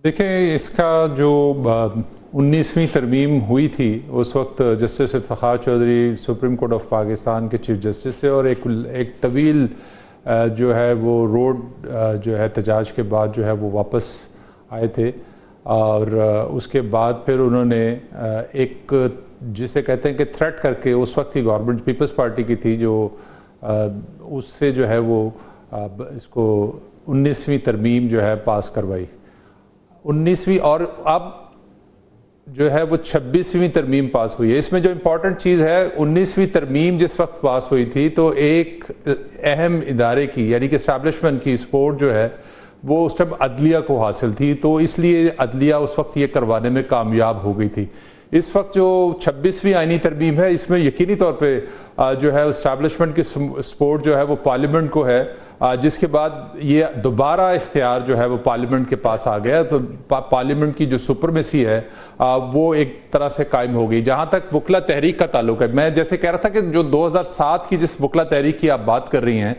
دیکھیں اس کا جو 19ویں ترمیم ہوئی تھی اس وقت justice Iftikhar Chaudhry Supreme Court of Pakistan کے چیف جسٹس سے، اور ایک طویل جو ہے وہ روڈ جو ہے احتجاج کے بعد جو ہے وہ واپس آئے تھے، اور اس کے بعد پھر انہوں نے ایک جسے کہتے ہیں کہ تھریٹ کر کے، اس وقت کی گورنمنٹ پیپلز پارٹی کی تھی، جو اس سے جو ہے وہ اس کو 19ویں ترمیم جو ہے پاس کروائی، 19ویں، اور اب جو ہے وہ 26ویں ترمیم پاس ہوئی ہے۔ اس میں جو امپورٹنٹ چیز ہے، 19ویں ترمیم جس وقت پاس ہوئی تھی تو ایک اہم ادارے کی یعنی کہ اسٹیبلشمنٹ کی سپورٹ جو ہے وہ اس ٹائم عدلیہ کو حاصل تھی، تو اس لیے عدلیہ اس وقت یہ کروانے میں کامیاب ہو گئی تھی۔ اس وقت جو 26ویں آئینی ترمیم ہے، اس میں یقینی طور پہ جو ہے اسٹیبلشمنٹ کی سپورٹ جو ہے وہ پارلیمنٹ کو ہے، جس کے بعد یہ دوبارہ اختیار جو ہے وہ پارلیمنٹ کے پاس آ گیا، تو پارلیمنٹ کی جو سپرمیسی ہے وہ ایک طرح سے قائم ہو گئی۔ جہاں تک وکلا تحریک کا تعلق ہے، میں جیسے کہہ رہا تھا کہ جو 2007 کی جس وکلا تحریک کی آپ بات کر رہی ہیں،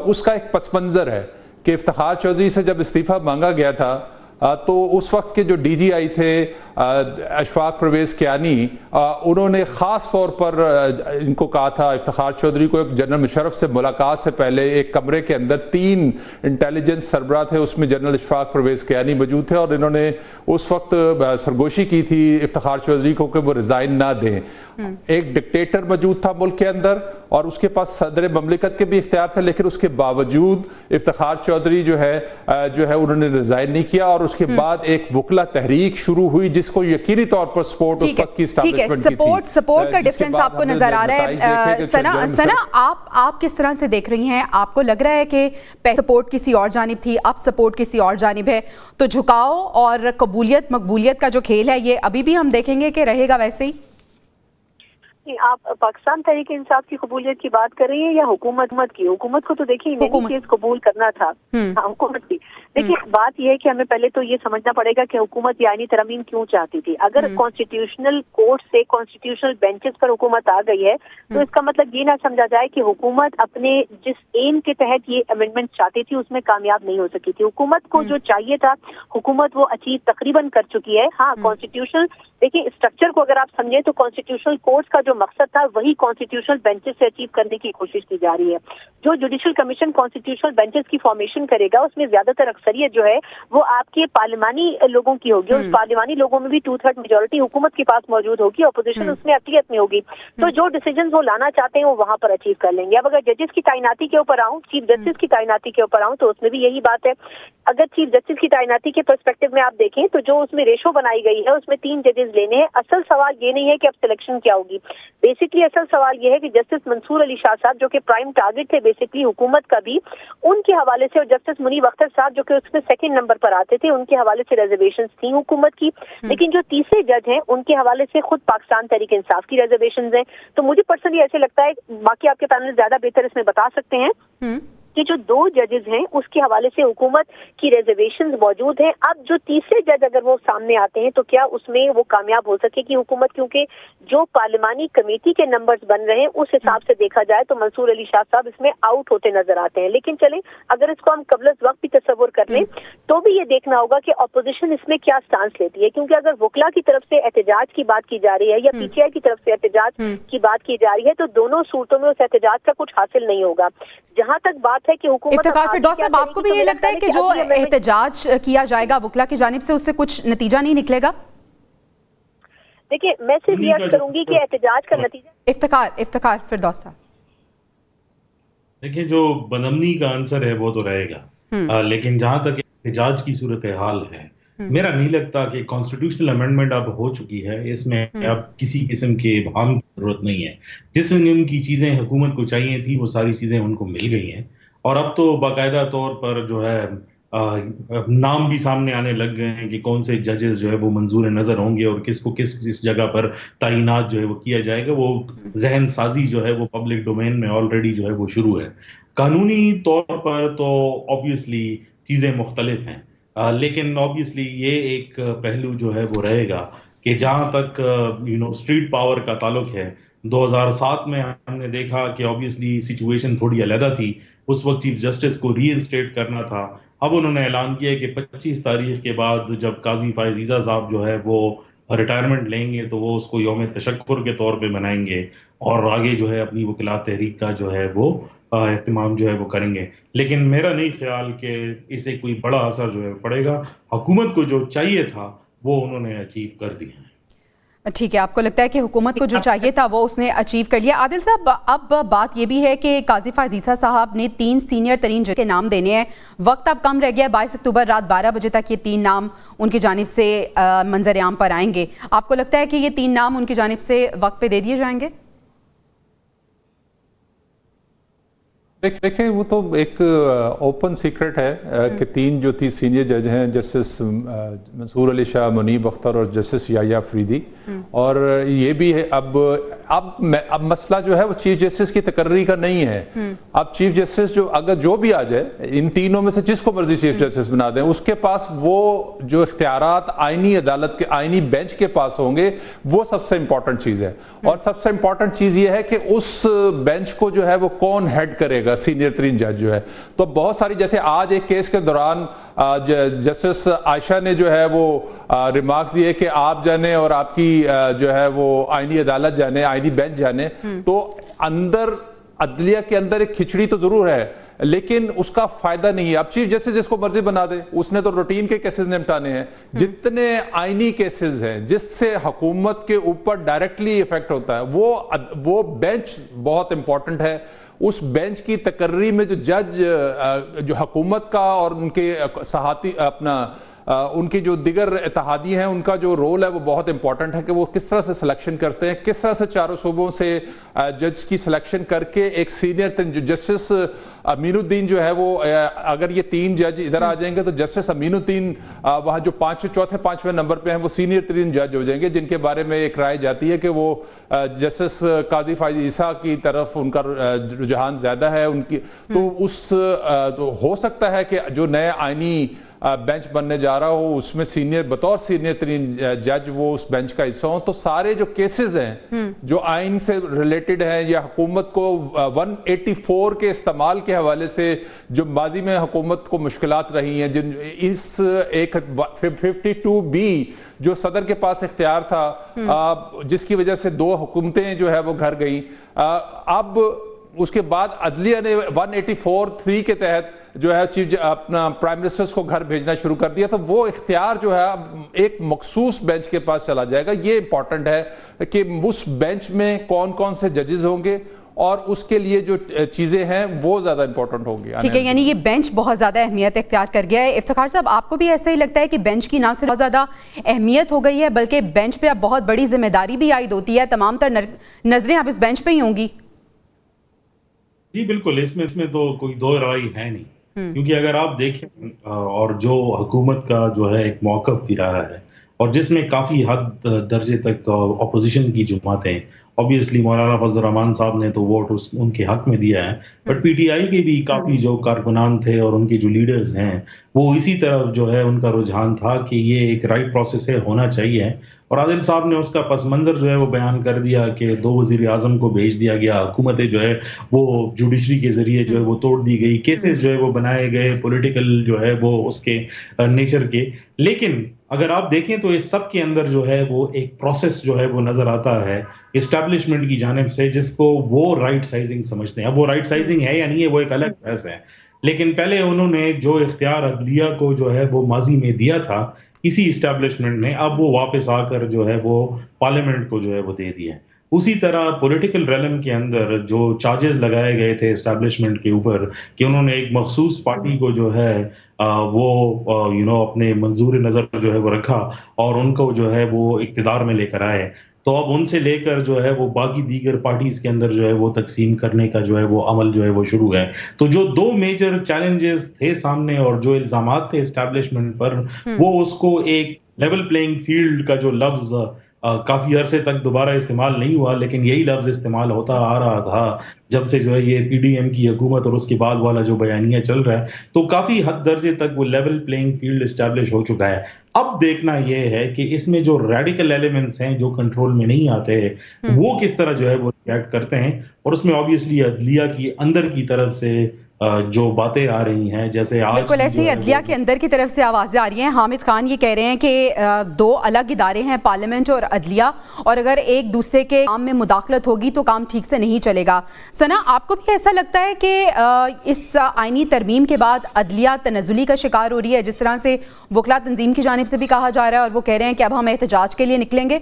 اس کا ایک پس منظر ہے کہ افتخار چودھری سے جب استعفیٰ مانگا گیا تھا تو اس وقت کے جو ڈی جی آئی تھے اشفاق پرویز کیانی، انہوں نے خاص طور پر ان کو کہا تھا، افتخار چودھری کو، جنرل مشرف سے ملاقات سے پہلے ایک کمرے کے اندر 3 انٹیلیجنس سربراہ تھے، اس میں جنرل اشفاق پرویز کیانی موجود تھے، اور انہوں نے اس وقت سرگوشی کی تھی افتخار چودھری کو کہ وہ ریزائن نہ دیں۔ ایک ڈکٹیٹر موجود تھا ملک کے اندر، اور اس کے پاس صدر مملکت کے بھی اختیار تھے، لیکن اس کے باوجود افتخار چودھری جو ہے انہوں نے ریزائن نہیں کیا، اور اس کے بعد ایک وکلا تحریک شروع ہوئی جس کو یقینی طور پر سپورٹ اس وقت کی اسٹیبلشمنٹ کی تھی۔ سپورٹ کا ڈیفرنس آپ کو نظر آ رہا ہے۔ سنا آپ کس طرح سے دیکھ رہی ہیں؟ آپ کو لگ رہا ہے کہ سپورٹ کسی اور جانب تھی، اب سپورٹ کسی اور جانب ہے، تو جھکاؤ اور قبولیت مقبولیت کا جو کھیل ہے یہ ابھی بھی ہم دیکھیں گے کہ رہے گا ویسے ہی؟ آپ پاکستان تحریک انصاف کی قبولیت کی بات کر رہی ہیں یا حکومت کی؟ حکومت کو تو دیکھیں نہیں چیز قبول کرنا تھا، حکومت کی۔ دیکھیے بات یہ ہے کہ ہمیں پہلے تو یہ سمجھنا پڑے گا کہ حکومت یہ آئینی ترمیم کیوں چاہتی تھی۔ اگر کانسٹیٹیوشنل کورٹ سے کانسٹیٹیوشنل بینچز پر حکومت آ گئی ہے تو اس کا مطلب یہ نہ سمجھا جائے کہ حکومت اپنے جس ایم کے تحت یہ امینڈمنٹ چاہتی تھی اس میں کامیاب نہیں ہو سکی تھی۔ حکومت کو جو چاہیے تھا حکومت وہ اچیو تقریباً کر چکی ہے۔ ہاں، کانسٹیٹیوشنل دیکھیں اسٹرکچر کو اگر آپ سمجھیں تو کانسٹیٹیوشنل کورٹس کا جو مقصد تھا وہی کانسٹیٹیوشنل بینچز سے اچیو کرنے کی کوشش کی جا رہی ہے۔ جو جوڈیشل کمیشن کانسٹیٹیوشنل بینچز کی فارمیشن کرے گا اس میں زیادہ تر اکثریت جو ہے وہ آپ کے پارلیمانی لوگوں کی ہوگی، اور اس پارلیمانی لوگوں میں بھی 2/3 میجورٹی حکومت کے پاس موجود ہوگی، اپوزیشن اس میں اقلیت میں ہوگی، تو جو ڈیسیجنز وہ لانا چاہتے ہیں وہ وہاں پر اچیو کر لیں گے۔ اب اگر ججز کی تعیناتی کے اوپر آؤں، چیف جسٹس کی تعیناتی کے اوپر آؤں، تو اس میں بھی یہی بات ہے۔ اگر چیف جسٹس کی تعیناتی کے پرسپیکٹو میں آپ دیکھیں تو جو اس میں ریشو بنائی گئی ہے اس میں 3 ججز لینے ہیں۔ اصل سوال یہ نہیں ہے کہ اب سلیکشن کیا ہوگی، بیسکلی اصل سوال یہ ہے کہ جسٹس منصور علی شاہ صاحب جو کہ پرائم ٹارگٹ تھے بیسکلی حکومت کا بھی، ان کے حوالے سے، اور جسٹس منیب اختر صاحب جو کہ اس میں 2nd نمبر پر آتے تھے، ان کے حوالے سے ریزرویشنز تھیں حکومت کی، لیکن جو تیسرے جج ہیں ان کے حوالے سے خود پاکستان تحریک انصاف کی ریزرویشنز ہیں۔ تو مجھے پرسنلی ایسے لگتا ہے، باقی آپ کے پینل زیادہ بہتر اس میں بتا سکتے ہیں، کہ جو 2 ججز ہیں اس کے حوالے سے حکومت کی ریزرویشنز موجود ہیں۔ اب جو تیسرے جج اگر وہ سامنے آتے ہیں تو کیا اس میں وہ کامیاب ہو سکے گی حکومت، کیونکہ جو پارلیمانی کمیٹی کے نمبرز بن رہے ہیں اس حساب سے دیکھا جائے تو منصور علی شاہ صاحب اس میں آؤٹ ہوتے نظر آتے ہیں۔ لیکن چلیں اگر اس کو ہم قبل از وقت بھی تصور کر لیں تو بھی یہ دیکھنا ہوگا کہ اپوزیشن اس میں کیا سٹانس لیتی ہے، کیونکہ اگر وکلا کی طرف سے احتجاج کی بات کی جا رہی ہے یا پی ٹی آئی کی طرف سے احتجاج کی بات کی جا رہی ہے تو دونوں صورتوں میں اس احتجاج کا کچھ حاصل نہیں ہوگا۔ جہاں تک بات ہے کہ حکومت افتخار فردوس صاحب، آپ کو بھی یہ لگتا ہے کہ جو احتجاج کیا جائے گا وکلا کی جانب سے اس سے کچھ نتیجہ نہیں نکلے گا؟ دیکھیں میں صرف یہ عرض کروں گی کہ احتجاج کا نتیجہ افتخار فردوس صاحب، دیکھیں جو بدامنی کا عنصر ہے وہ تو رہے گا، لیکن جہاں تک احتجاج کی صورتحال ہے، میرا نہیں لگتا کہ کانسٹیٹیوشنل امینڈمنٹ اب ہو چکی ہے، اس میں اب کسی قسم کے ابہام کی ضرورت نہیں ہے۔ جس قسم کی چیزیں حکومت کو چاہیے تھی وہ ساری چیزیں ان کو مل گئی ہیں، اور اب تو باقاعدہ طور پر جو ہے نام بھی سامنے آنے لگ گئے ہیں کہ کون سے ججز جو ہے وہ منظور نظر ہوں گے اور کس کو کس جگہ پر تعینات جو ہے وہ کیا جائے گا۔ وہ ذہن سازی جو ہے وہ پبلک ڈومین میں آلریڈی جو ہے وہ شروع ہے۔ قانونی طور پر تو آبویسلی چیزیں مختلف ہیں، لیکن آبویسلی یہ ایک پہلو جو ہے وہ رہے گا کہ جہاں تک اسٹریٹ پاور کا تعلق ہے، 2007 میں ہم نے دیکھا کہ آبویسلی سچویشن تھوڑی علیحدہ تھی، اس وقت چیف جسٹس کو ری انسٹیٹ کرنا تھا، اب انہوں نے اعلان کیا کہ 25 تاریخ کے بعد جب قاضی فائز عیسیٰ صاحب جو ہے وہ ریٹائرمنٹ لیں گے تو وہ اس کو یوم تشکر کے طور پہ منائیں گے اور آگے جو ہے اپنی وکالات تحریک کا جو ہے وہ اہتمام جو ہے وہ کریں گے. لیکن میرا نہیں خیال کہ اسے کوئی بڑا اثر جو ہے پڑے گا. حکومت کو جو چاہیے تھا وہ انہوں نے اچیو کر دیا ہے. ٹھیک ہے، آپ کو لگتا ہے کہ حکومت کو جو چاہیے تھا وہ اس نے اچیو کر لیا. عادل صاحب، اب بات یہ بھی ہے کہ قاضی فائز عیسیٰ صاحب نے 3 سینئر ترین جج کے نام دینے ہیں. وقت اب کم رہ گیا ہے، 22 اکتوبر رات 12 بجے تک یہ 3 نام ان کی جانب سے منظر عام پر آئیں گے. آپ کو لگتا ہے کہ یہ 3 نام ان کی جانب سے وقت پہ دے دیے جائیں گے؟ دیکھیں، وہ تو ایک اوپن سیکرٹ ہے کہ 3 جو سینئر جج ہیں، جسٹس منصور علی شاہ، منیب اختر اور جسٹس یحییٰ فریدی، اور یہ بھی ہے اب مسئلہ جو ہے وہ چیف جسٹس کی تقرری کا نہیں ہے. اب چیف جسٹس اگر جو بھی آ جائے، ان تینوں میں سے جس کو مرضی چیف جسٹس بنا دیں، اس کے پاس وہ جو اختیارات آئینی عدالت کے آئینی بینچ کے پاس ہوں گے، وہ سب سے امپورٹنٹ چیز ہے. اور سب سے امپورٹنٹ چیز یہ ہے کہ اس بینچ کو جو ہے وہ کون ہیڈ کرے گا، سینئر ترین جج جو ہے. تو بہت ساری، جیسے آج ایک کیس کے دوران جسٹس عائشہ نے جو ہے وہ ریمارکس دیے کہ آپ جانے اور آپ کی جو ہے وہ آئینی عدالت جانے، آئینی بینچ جانے. تو اندر عدلیہ کے اندر ایک کھچڑی تو ضرور ہے، لیکن اس کا فائدہ نہیں ہے. اب چیف جسٹس جس کو مرضی بنا دے، اس نے تو روٹین کے کیسز نمٹانے ہیں. جتنے آئینی کیسز ہیں جس سے حکومت کے اوپر ڈائریکٹلی ایفیکٹ ہوتا ہے، وہ بینچ بہت امپورٹنٹ ہے. اس بینچ کی تقرری میں جو جج جو حکومت کا اور ان کے صحافی ان کی جو دیگر اتحادی ہیں، ان کا جو رول ہے وہ بہت امپورٹنٹ ہے کہ وہ کس طرح سے سلیکشن کرتے ہیں، کس طرح سے چاروں صوبوں سے جج کی سلیکشن کر کے ایک سینئر جسٹس امین الدین جو ہے وہ، اگر یہ 3 جج ادھر آ جائیں گے تو جسٹس امین الدین وہاں جو چوتھے 5ویں نمبر پہ ہیں وہ سینئر ترین جج ہو جائیں گے، جن کے بارے میں ایک رائے جاتی ہے کہ وہ جسٹس قاضی فائز عیسیٰ کی طرف ان کا رجحان زیادہ ہے ان کی. تو ہو سکتا ہے کہ جو نئے آئینی بینچ بننے جا رہا ہو اس میں بطور سینئر ترین جج وہ اس بینچ کا حصہ ہوں. تو سارے جو کیسز ہیں جو آئین سے ریلیٹڈ ہیں یا حکومت کو 184 کے استعمال کے حوالے سے جو ماضی میں حکومت کو مشکلات رہی ہیں، جن اس ایک 52B جو صدر کے پاس اختیار تھا، جس کی وجہ سے 2 حکومتیں جو ہے وہ گھر گئیں. اب اس کے بعد عدلیہ نے 184(3) کے تحت جو ہے چیف اپنا پرائم منسٹرز کو گھر بھیجنا شروع کر دیا. تو وہ اختیار جو ہے ایک مخصوص بینچ کے پاس چلا جائے گا. یہ امپورٹنٹ ہے کہ اس بینچ میں کون کون سے ججز ہوں گے اور اس کے لیے جو چیزیں ہیں وہ زیادہ امپورٹنٹ ہوں گی. ٹھیک ہے، یعنی یہ بینچ بہت زیادہ اہمیت اختیار کر گیا ہے. افتخار صاحب، آپ کو بھی ایسا ہی لگتا ہے کہ بینچ کی نہ صرف بہت زیادہ اہمیت ہو گئی ہے بلکہ بینچ پہ اب بہت بڑی ذمہ داری بھی عائد ہوتی ہے؟ تمام تر نظریں اب اس بینچ پہ ہی ہوں گی. جی بالکل، اس میں تو کوئی دو رائے ہے نہیں، کیونکہ اگر آپ دیکھیں اور جو حکومت کا جو ہے ایک موقف بھی رہا ہے اور جس میں کافی حد درجے تک اپوزیشن کی جماعتیں، obviously مولانا فضل الرحمان صاحب نے تو ووٹ ان کے حق میں دیا ہے، بٹ پی ٹی آئی کے بھی کافی جو کارکنان تھے اور ان کے جو لیڈرز ہیں وہ اسی طرف جو ہے ان کا رجحان تھا کہ یہ ایک رائٹ پروسیس ہے، ہونا چاہیے. اور عادل صاحب نے اس کا پس منظر جو ہے وہ بیان کر دیا کہ 2 وزیر اعظم کو بھیج دیا گیا، حکومتیں جو ہے وہ جوڈیشری کے ذریعے جو ہے وہ توڑ دی گئی، کیسز جو ہے وہ بنائے گئے پولیٹیکل جو ہے وہ اس کے نیچر کے. لیکن اگر آپ دیکھیں تو اس سب کے اندر جو ہے وہ ایک پروسیس جو ہے وہ نظر آتا ہے اسٹیبلشمنٹ کی جانب سے، جس کو وہ رائٹ سائزنگ سمجھتے ہیں. اب وہ رائٹ سائزنگ ہے یا نہیں ہے وہ ایک الگ بحث ہے، لیکن پہلے انہوں نے جو اختیار عدلیہ کو جو ہے وہ ماضی میں دیا تھا اسی اسٹیبلشمنٹ نے، اب وہ واپس آ کر جو ہے وہ پارلیمنٹ کو جو ہے وہ دے دیا. اسی طرح پولیٹیکل ریلم کے اندر جو چارجز لگائے گئے تھے اسٹیبلشمنٹ کے اوپر کہ انہوں نے ایک مخصوص پارٹی کو جو ہے وہ اپنے منظور نظر جو ہے وہ رکھا اور ان کو جو ہے وہ اقتدار میں لے کر آئے، تو اب ان سے لے کر جو ہے وہ باقی دیگر پارٹیز کے اندر جو ہے وہ تقسیم کرنے کا جو ہے وہ عمل جو ہے وہ شروع ہے. تو جو 2 میجر چیلنجز تھے سامنے اور جو الزامات تھے اسٹیبلشمنٹ پر، وہ اس کو ایک لیول پلینگ فیلڈ کا جو لفظ کافی عرصے تک دوبارہ استعمال نہیں ہوا، لیکن یہی لفظ استعمال ہوتا آ رہا تھا جب سے جو ہے یہ پی ڈی ایم کی حکومت اور اس کے بعد والا جو بیانیہ چل رہا ہے. تو کافی حد درجے تک وہ لیول پلینگ فیلڈ اسٹیبلش ہو چکا ہے. اب دیکھنا یہ ہے کہ اس میں جو ریڈیکل ایلیمنٹس ہیں جو کنٹرول میں نہیں آتے وہ کس طرح جو ہے وہ ریئیکٹ کرتے ہیں، اور اس میں آبویسلی عدلیہ کی اندر کی طرف سے جو باتیں آ رہی ہیں، جیسے آج بالکل ایسی عدلیہ کے اندر کی طرف سے آوازیں آ رہی ہیں. حامد خان یہ کہہ رہے ہیں کہ دو الگ ادارے ہیں، پارلیمنٹ اور عدلیہ، اور اگر ایک دوسرے کے کام میں مداخلت ہوگی تو کام ٹھیک سے نہیں چلے گا. ثنا، آپ کو بھی ایسا لگتا ہے کہ اس آئینی ترمیم کے بعد عدلیہ تنزلی کا شکار ہو رہی ہے، جس طرح سے وکلا تنظیم کی جانب سے بھی کہا جا رہا ہے، اور وہ کہہ رہے ہیں کہ اب ہم احتجاج کے لیے نکلیں گے؟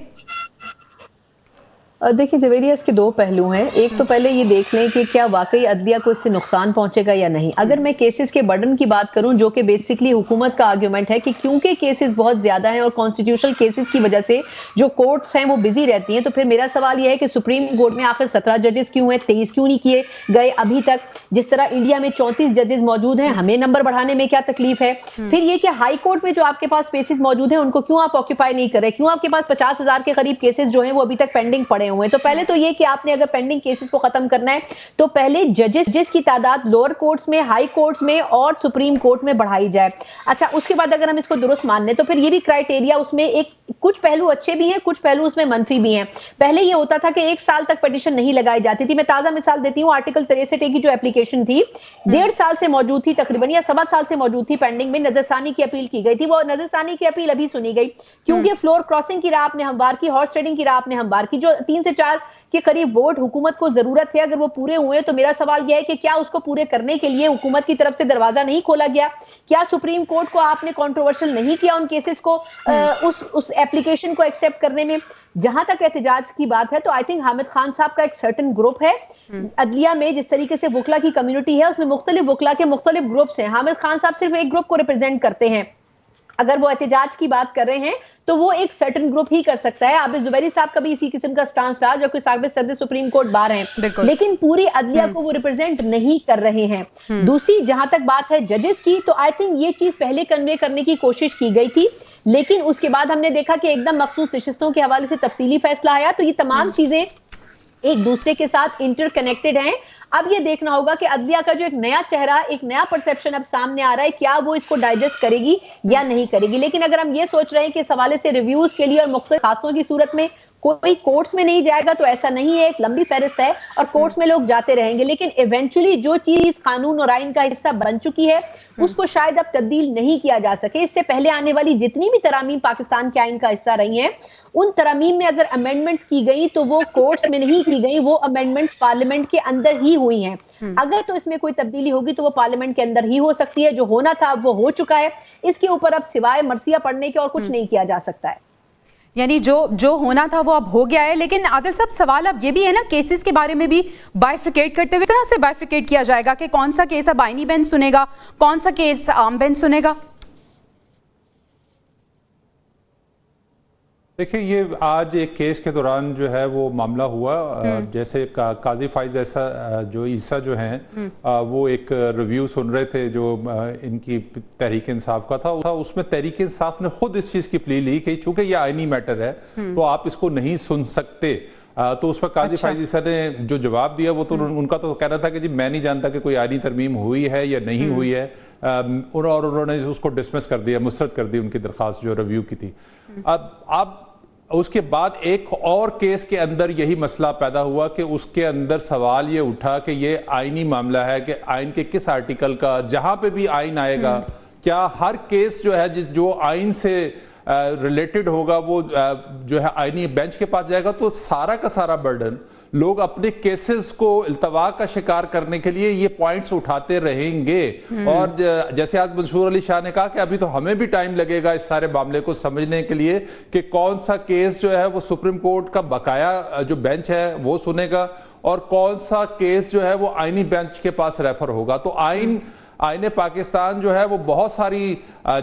دیکھیں جویریہ، اس کے دو پہلو ہیں. ایک تو پہلے یہ دیکھ لیں کہ کیا واقعی عدلیہ کو اس سے نقصان پہنچے گا یا نہیں. اگر میں کیسز کے برڈن کی بات کروں، جو کہ بیسکلی حکومت کا آرگیومنٹ ہے کہ کیونکہ کیسز بہت زیادہ ہیں اور کانسٹیٹیوشنل کیسز کی وجہ سے جو کورٹس ہیں وہ بزی رہتی ہیں، تو پھر میرا سوال یہ ہے کہ سپریم کورٹ میں آخر 17 ججز کیوں ہیں، 23 کیوں نہیں کیے گئے ابھی تک؟ جس طرح انڈیا میں 34 ججز موجود ہیں، ہمیں نمبر بڑھانے میں کیا تکلیف ہے؟ پھر یہ کہ ہائی کورٹ میں جو آپ کے پاس اسپیسز موجود ہیں ان کو کیوں آپ آکوپائی نہیں کر رہے؟ کیوں آپ کے پاس 50,000 کے قریب کیسز جو ہیں وہ ابھی تک پینڈنگ پڑے ہوئے ہیں؟ تو پہلے تو یہ کہ آپ نے اگر پینڈنگ کیسز کو ختم کرنا ہے تو پہلے ججز کی تعداد لوور کورٹس میں، ہائی کورٹس میں اور سپریم کورٹ میں بڑھائی جائے. اچھا، اس کے بعد اگر ہم اس کو درست مان لیں تو پھر یہ بھی کرائیٹیریا اس میں ایک کچھ پہلو اچھے بھی ہیں، کچھ پہلو اس میں منفی بھی ہیں. پہلے یہ ہوتا تھا کہ 1 سال تک پیٹیشن نہیں لگائی جاتی تھی. میں تازہ مثال دیتی ہوں، آرٹیکل 63 کی جو اپلیکیشن تھی 1.5 سال سے موجود تھی تقریباً، یا 7 سال سے موجود تھی پینڈنگ میں. نظر ثانی کی اپیل کی گئی تھی، وہ نظر ثانی کی اپیل ابھی سنی گئی کیونکہ فلور کراسنگ کی راہ آپ نے ہموار کی، ہارس ٹریڈنگ کی راہ آپ نے ہموار کی. جو 3 سے 4 کے قریب ووٹ حکومت کو ضرورت ہے، اگر وہ پورے ہوئے تو میرا سوال یہ ہے کہ کیا اس کو پورے کرنے کے لیے حکومت کی طرف سے دروازہ نہیں کھولا گیا؟ کیا سپریم کورٹ کو آپ نے کنٹروورشل نہیں کیا ان کیسز کو اس اپلیکیشن کو ایکسیپٹ کرنے میں؟ جہاں تک احتجاج کی بات ہے تو آئی تھنک حامد خان صاحب کا ایک سرٹن گروپ ہے عدلیہ میں. جس طریقے سے وکلا کی کمیونٹی ہے اس میں مختلف وکلا کے مختلف گروپس ہیں. حامد خان صاحب صرف ایک گروپ کو ریپرزینٹ کرتے ہیں. اگر وہ احتجاج کی بات کر رہے ہیں تو وہ ایک سرٹن گروپ ہی کر سکتا ہے. عابد زبیری صاحب کا بھی اسی قسم کا سٹانس رہا جو کہ سابق صدر سپریم کورٹ بار ہیں، لیکن پوری عدلیہ کو وہ ریپرزینٹ نہیں کر رہے ہیں. دوسری جہاں تک بات ہے ججز کی، تو آئی تھنک یہ چیز پہلے کنوے کرنے کی کوشش کی گئی تھی، لیکن اس کے بعد ہم نے دیکھا کہ ایک دم مخصوص نشستوں کے حوالے سے تفصیلی فیصلہ آیا. تو یہ تمام چیزیں ایک دوسرے کے ساتھ انٹر کنیکٹڈ ہیں. اب یہ دیکھنا ہوگا کہ عدلیہ کا جو ایک نیا چہرہ، ایک نیا پرسیپشن اب سامنے آ رہا ہے، کیا وہ اس کو ڈائجسٹ کرے گی یا نہیں کرے گی. لیکن اگر ہم یہ سوچ رہے ہیں کہ اس حوالے سے ریویوز کے لیے اور مختلف خاصوں کی صورت میں کوئی کورٹس میں نہیں جائے گا، تو ایسا نہیں ہے. ایک لمبی فہرست ہے اور کورٹس میں لوگ جاتے رہیں گے، لیکن ایونچولی جو چیز قانون اور آئین کا حصہ بن چکی ہے اس کو شاید اب تبدیل نہیں کیا جا سکے. اس سے پہلے آنے والی جتنی بھی ترامیم پاکستان کے آئین کا حصہ رہی ہیں، ان ترامیم میں اگر امینڈمنٹس کی گئی تو وہ کورٹس میں نہیں کی گئی، وہ امینڈمنٹس پارلیمنٹ کے اندر ہی ہوئی ہیں. اگر تو اس میں کوئی تبدیلی ہوگی تو وہ پارلیمنٹ کے اندر ہی ہو سکتی ہے. جو ہونا تھا اب وہ ہو چکا ہے، اس کے اوپر اب سوائے مرثیہ پڑھنے کے اور کچھ نہیں کیا جا سکتا ہے. یعنی جو ہونا تھا وہ اب ہو گیا ہے. لیکن عادل صاحب سوال اب یہ بھی ہے نا، کیسز کے بارے میں بھی بائیفرکیٹ کرتے ہوئے طرح سے بائیفرکیٹ کیا جائے گا کہ کون سا کیس اب آئینی بینچ سنے گا، کون سا کیس عام بینچ سنے گا؟ دیکھیں، یہ آج ایک کیس کے دوران جو ہے وہ معاملہ ہوا، جیسے قاضی فائز عیسیٰ جو ہیں وہ ایک ریویو سن رہے تھے جو ان کی تحریک انصاف کا تھا. اس میں تحریک انصاف نے خود اس چیز کی پلی لی کہ چونکہ یہ آئینی میٹر ہے تو آپ اس کو نہیں سن سکتے. تو اس پر قاضی فائز عیسیٰ نے جو جواب دیا وہ تو ان کا تو کہنا تھا کہ جی میں نہیں جانتا کہ کوئی آئینی ترمیم ہوئی ہے یا نہیں ہوئی ہے، اور انہوں نے اس کو ڈسمس کر دیا، مسترد کر دی ان کی درخواست جو ریویو کی تھی. اب اس کے بعد ایک اور کیس کے اندر یہی مسئلہ پیدا ہوا کہ اس کے اندر سوال یہ اٹھا کہ یہ آئینی معاملہ ہے کہ آئین کے کس آرٹیکل کا، جہاں پہ بھی آئین آئے گا کیا ہر کیس جو ہے جو آئین سے ریلیٹڈ ہوگا وہ جو ہے آئینی بینچ کے پاس جائے گا. تو سارا کا سارا برڈن لوگ اپنے کیسز کو التوا کا شکار کرنے کے لیے یہ پوائنٹس اٹھاتے رہیں گے. اور جیسے آج منصور علی شاہ نے کہا کہ ابھی تو ہمیں بھی ٹائم لگے گا اس سارے معاملے کو سمجھنے کے لیے کہ کون سا کیس جو ہے وہ سپریم کورٹ کا بقایا جو بینچ ہے وہ سنے گا اور کون سا کیس جو ہے وہ آئینی بینچ کے پاس ریفر ہوگا. تو آئین پاکستان جو ہے وہ بہت ساری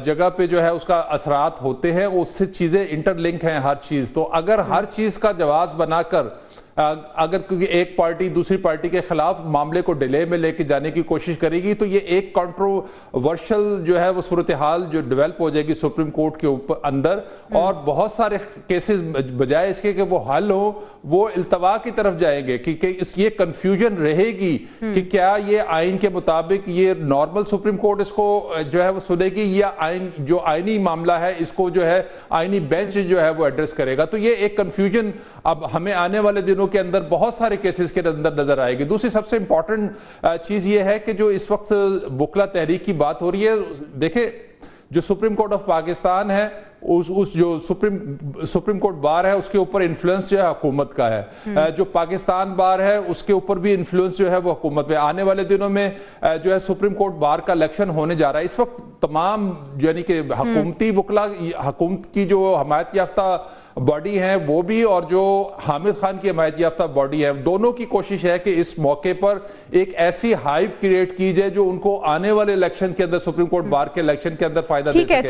جگہ پہ جو ہے اس کا اثرات ہوتے ہیں، اس سے چیزیں انٹر لنک ہیں ہر چیز. تو اگر ہر چیز کا جواز بنا کر اگر کیونکہ ایک پارٹی دوسری پارٹی کے خلاف معاملے کو ڈیلے میں لے کے جانے کی کوشش کرے گی تو یہ ایک کنٹروورشل جو ہے وہ صورتحال جو ڈیولپ ہو جائے گی سپریم کورٹ کے اندر، اور بہت سارے کیسز بجائے اس کے کہ وہ حل ہوں وہ التوا کی طرف جائیں گے کہ یہ کنفیوژن رہے گی کہ کیا یہ آئین کے مطابق یہ نارمل سپریم کورٹ اس کو جو ہے وہ سنے گی یا جو آئینی معاملہ ہے اس کو جو ہے آئینی بینچ جو ہے وہ ایڈریس کرے گا. تو یہ ایک کنفیوژن اب ہمیں آنے والے دنوں کے اندر بہت سارے کیسز کے اندر نظر آئے گی. دوسری سب سے امپورٹنٹ چیز یہ ہے کہ جو اس وقت وکلا تحریک کی بات ہو رہی ہے, دیکھیں جو سپریم کورٹ آف پاکستان ہے, اس جو سپریم کورٹ بار ہے اس کے اوپر انفلوئنس جو ہے حکومت کا ہے, جو پاکستان بار ہے اس کے اوپر بھی انفلوئنس جو ہے وہ حکومت پہ. آنے والے دنوں میں جو ہے سپریم کورٹ بار کا الیکشن ہونے جا رہا ہے. اس وقت تمام یعنی کہ حکومتی وکلا, حکومت کی جو حمایت یافتہ باڈی ہیں وہ بھی, اور جو حامد خان کی حمایت یافتہ باڈی ہے, دونوں کی کوشش ہے کہ اس موقع پر ایک ایسی ہائپ کریٹ کی جائے جو ان کو آنے والے الیکشن کے اندر, سپریم کورٹ بار کے الیکشن کے اندر فائدہ دے سکے.